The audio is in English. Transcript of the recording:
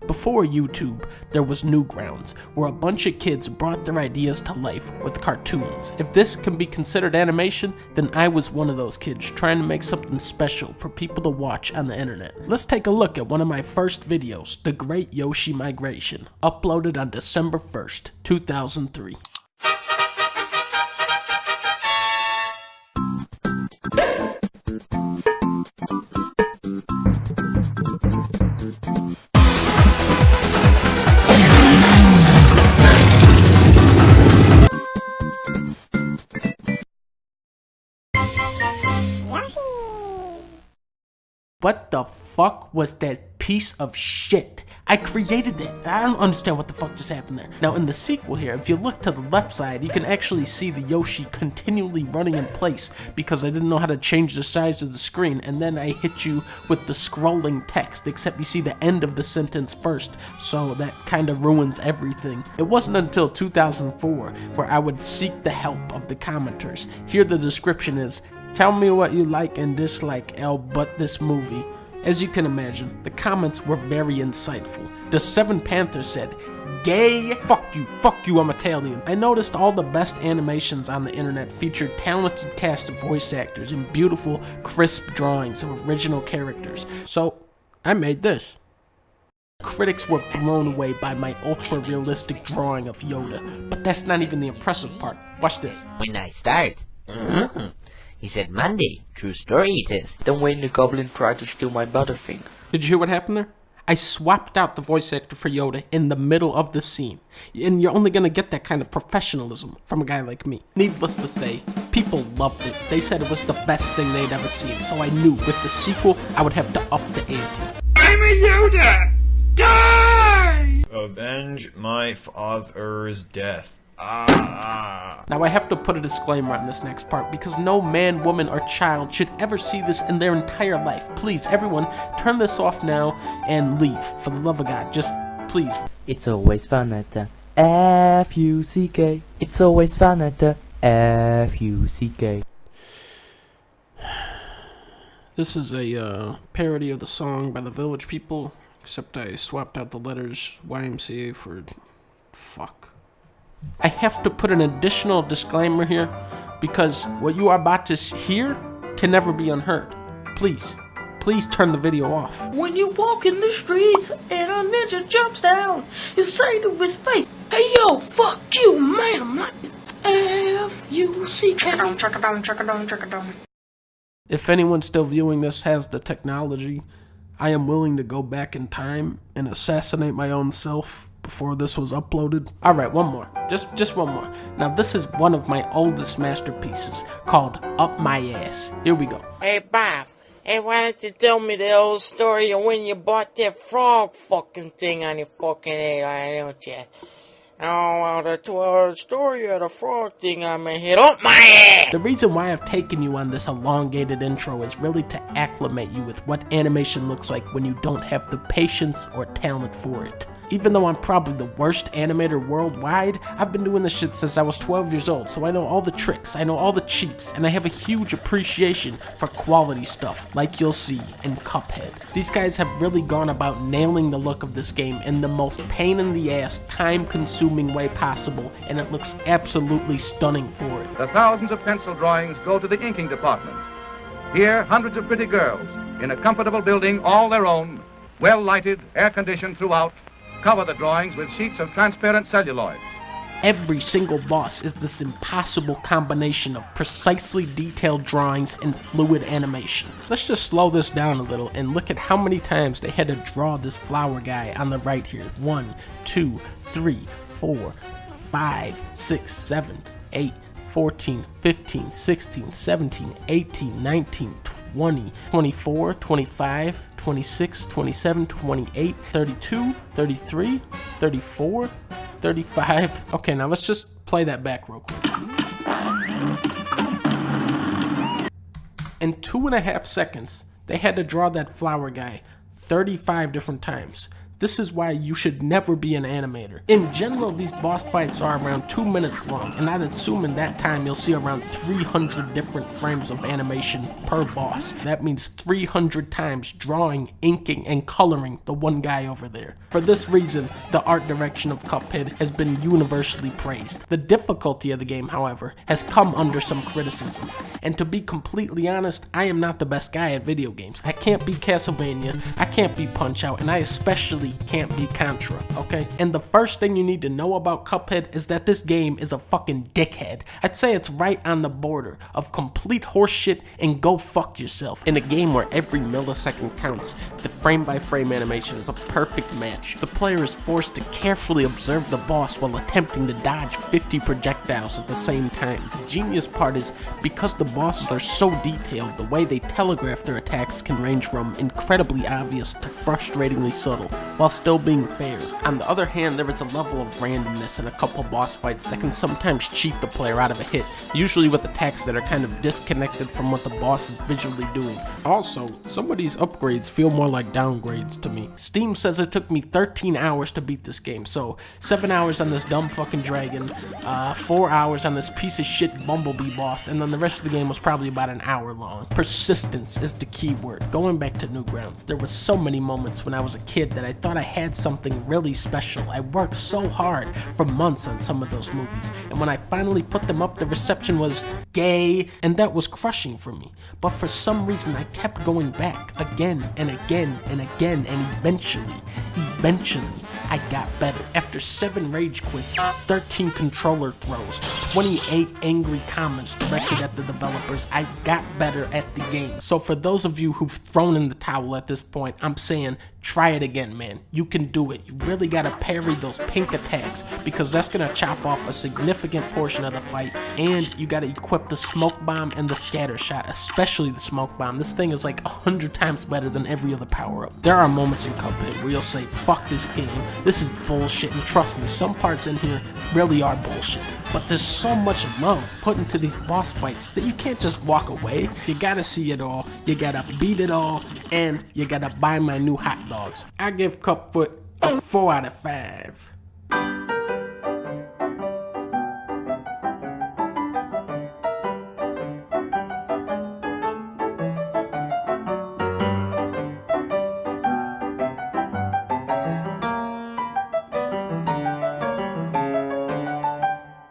Before YouTube, there was Newgrounds, where a bunch of kids brought their ideas to life with cartoons. If this can be considered animation, then I was one of those kids trying to make something special for people to watch on the internet. Let's take a look at one of my first videos, The Great Yoshi Migration, uploaded on December 1st, 2003. What the fuck was that piece of shit? I created that. I don't understand what the fuck just happened there. Now in the sequel here, if you look to the left side, you can actually see the Yoshi continually running in place because I didn't know how to change the size of the screen, and then I hit you with the scrolling text, except you see the end of the sentence first, so that kind of ruins everything. It wasn't until 2004 where I would seek the help of the commenters. Here the description is, "Tell me what you like and dislike, but this movie." As you can imagine, the comments were very insightful. The Seven Panthers said, "Gay, fuck you, I'm Italian." I noticed all the best animations on the internet featured talented cast of voice actors and beautiful, crisp drawings of original characters. So, I made this. Critics were blown away by my ultra-realistic drawing of Yoda, but that's not even the impressive part. Watch this. When I start, he said Monday, true story it is. Then when the goblin tried to steal my butterfinger. Did you hear what happened there? I swapped out the voice actor for Yoda in the middle of the scene. And you're only gonna get that kind of professionalism from a guy like me. Needless to say, people loved it. They said it was the best thing they'd ever seen, so I knew with the sequel, I would have to up the ante. I'm a Yoda! Die! Avenge my father's death. Now I have to put a disclaimer on this next part because no man, woman, or child should ever see this in their entire life. Please, everyone, turn this off now and leave. For the love of God, just please. It's always fun at the F-U-C-K. It's always fun at the F-U-C-K. This is a parody of the song by the Village People, except I swapped out the letters YMCA for fuck. I have to put an additional disclaimer here because what you are about to hear can never be unheard. Please turn the video off. When you walk in the streets and a ninja jumps down, you say to his face, "Hey yo, fuck you, man, I'm not F-U-C." Check it down. If anyone still viewing this has the technology, I am willing to go back in time and assassinate my own self before this was uploaded. Alright, one more. Just one more. Now this is one of my oldest masterpieces called Up My Ass. Here we go. Hey Bob, hey, why don't you tell me the old story of when you bought that frog fucking thing on your fucking head, why don't you? Oh, the story of the frog thing on my head, up my ass! The reason why I've taken you on this elongated intro is really to acclimate you with what animation looks like when you don't have the patience or talent for it. Even though I'm probably the worst animator worldwide, I've been doing this shit since I was 12 years old, so I know all the tricks, I know all the cheats, and I have a huge appreciation for quality stuff, like you'll see in Cuphead. These guys have really gone about nailing the look of this game in the most pain-in-the-ass, time-consuming way possible, and it looks absolutely stunning for it. The thousands of pencil drawings go to the inking department. Here, hundreds of pretty girls, in a comfortable building all their own, well-lighted, air-conditioned throughout, cover the drawings with sheets of transparent celluloid. Every single boss is this impossible combination of precisely detailed drawings and fluid animation. Let's just slow this down a little and look at how many times they had to draw this flower guy on the right here. 1, 2, 3, 4, 5, 6, 7, 8, 14, 15, 16, 17, 18, 19, 20, 24, 25, 26, 27, 28, 32, 33, 34, 35. Okay, now let's just play that back real quick. In 2.5 seconds, they had to draw that flower guy 35 different times. This is why you should never be an animator. In general, these boss fights are around 2 minutes long, and I'd assume in that time you'll see around 300 different frames of animation per boss. That means 300 times drawing, inking, and coloring the one guy over there. For this reason, the art direction of Cuphead has been universally praised. The difficulty of the game, however, has come under some criticism. And to be completely honest, I am not the best guy at video games. I can't beat Castlevania, I can't beat Punch-Out, and I especially can't beat Contra, okay? And the first thing you need to know about Cuphead is that this game is a fucking dickhead. I'd say it's right on the border of complete horseshit and go fuck yourself. In a game where every millisecond counts, the frame-by-frame animation is a perfect match. The player is forced to carefully observe the boss while attempting to dodge 50 projectiles at the same time. The genius part is, because the bosses are so detailed, the way they telegraph their attacks can range from incredibly obvious to frustratingly subtle, while still being fair. On the other hand, there is a level of randomness in a couple boss fights that can sometimes cheat the player out of a hit, usually with attacks that are kind of disconnected from what the boss is visually doing. Also, some of these upgrades feel more like downgrades to me. Steam says it took me 13 hours to beat this game, so 7 hours on this dumb fucking dragon, 4 hours on this piece of shit Bumblebee boss, and then the rest of the game was probably about an hour long. Persistence is the key word. Going back to Newgrounds, there was so many moments when I was a kid that I thought I had something really special. I worked so hard for months on some of those movies, and when I finally put them up, the reception was gay, and that was crushing for me. But for some reason, I kept going back again and again and again, and eventually, I got better. After 7 rage quits, 13 controller throws, 28 angry comments directed at the developers, I got better at the game. So for those of you who've thrown in the towel at this point, I'm saying, try it again, man. You can do it. You really gotta parry those pink attacks, because that's gonna chop off a significant portion of the fight, and you gotta equip the smoke bomb and the scatter shot, especially the smoke bomb. This thing is like 100 times better than every other power-up. There are moments in Cuphead where you'll say, fuck this game, this is bullshit, and trust me, some parts in here really are bullshit. But there's so much love put into these boss fights that you can't just walk away. You gotta see it all, you gotta beat it all, and you gotta buy my new hot dogs. I give Cuphead a 4 out of 5.